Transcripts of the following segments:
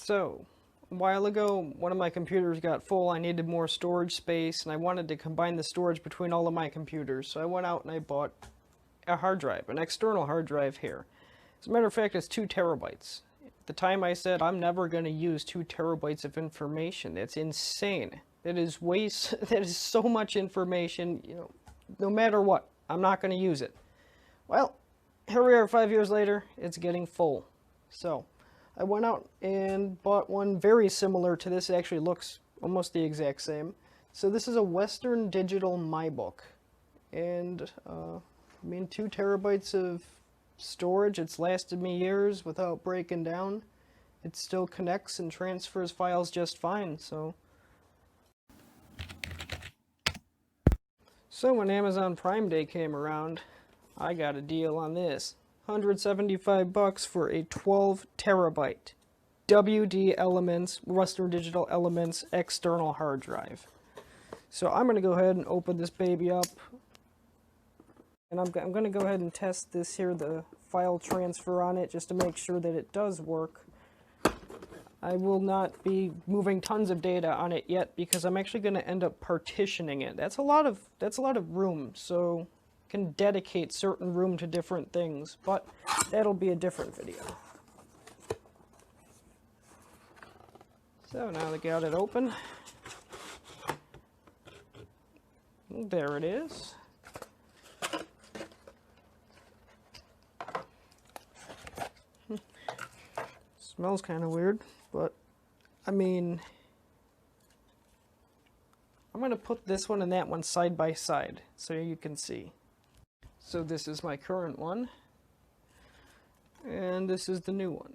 So, a while ago, one of my computers got full. I needed more storage space, and I wanted to combine the storage between all of my computers. So I went out and I bought a hard drive, an external hard drive here. As a matter of fact, it's 2 terabytes. At the time I said, I'm never going to use 2 terabytes of information. That's insane. That is that is so much information, you know, no matter what, I'm not going to use it. Well, here we are 5 years later, it's getting full. So, I went out and bought one very similar to this. It actually looks almost the exact same. So this is a Western Digital MyBook. And, I mean, 2 terabytes of storage. It's lasted me years without breaking down. It still connects and transfers files just fine, so. So when Amazon Prime Day came around, I got a deal on this. $175 for a 12 terabyte WD Elements, Western Digital Elements external hard drive. So I'm going to go ahead and open this baby up. And I'm going to go ahead and test this here, the file transfer on it, just to make sure that it does work. I will not be moving tons of data on it yet because I'm actually going to end up partitioning it. That's a lot of room, so I can dedicate certain room to different things, but that'll be a different video. So now that I got it open, there it is. Smells kind of weird, but I mean, I'm going to put this one and that one side by side so you can see. So this is my current one, and this is the new one.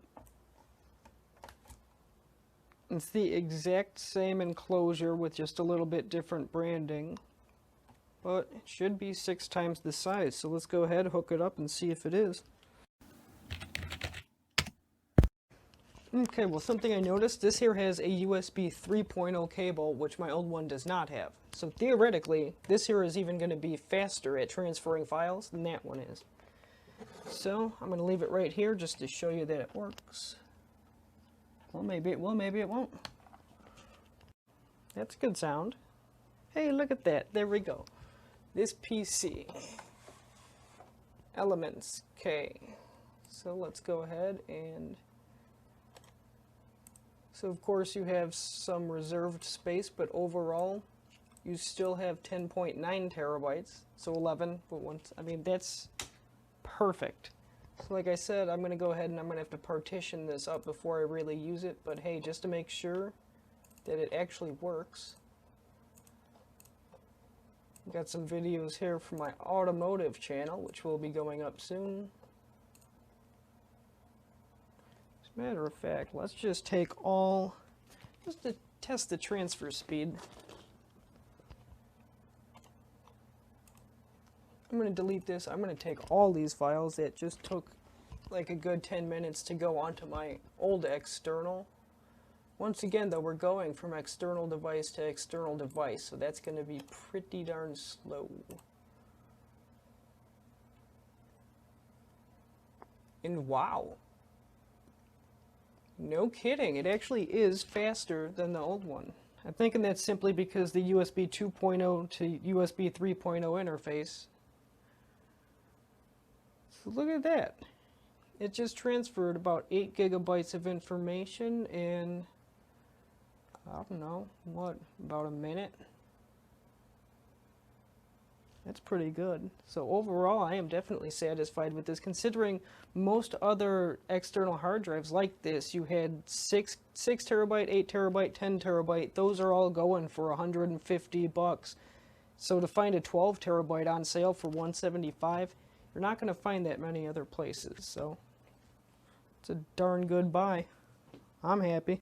It's the exact same enclosure with just a little bit different branding, but it should be 6 times the size. So let's go ahead, hook it up, and see if it is. Okay, well, something I noticed, this here has a USB 3.0 cable, which my old one does not have. So theoretically, this here is even going to be faster at transferring files than that one is. So I'm going to leave it right here just to show you that it works. Well, maybe it will, maybe it won't. That's a good sound. Hey, look at that. There we go. This PC. Elements K. So let's go ahead and... So of course you have some reserved space, but overall you still have 10.9 terabytes, so 11, but once, I mean, that's perfect. So like I said, I'm going to go ahead and I'm going to have to partition this up before I really use it, but hey, just to make sure that it actually works. Got some videos here from my automotive channel, which will be going up soon. Matter of fact, let's just take all, just to test the transfer speed. I'm going to delete this. I'm going to take all these files that just took like a good 10 minutes to go onto my old external. Once again, though, we're going from external device to external device, so that's going to be pretty darn slow. And wow. No kidding, it actually is faster than the old one. I'm thinking that's simply because the USB 2.0 to USB 3.0 interface. So look at that. It just transferred about 8 gigabytes of information in, I don't know, what, about a minute? That's pretty good. So overall, I am definitely satisfied with this, considering most other external hard drives like this, you had 6 terabyte, 8 terabyte, 10 terabyte. Those are all going for $150. So to find a 12 terabyte on sale for $175, you're not going to find that many other places. So it's a darn good buy. I'm happy.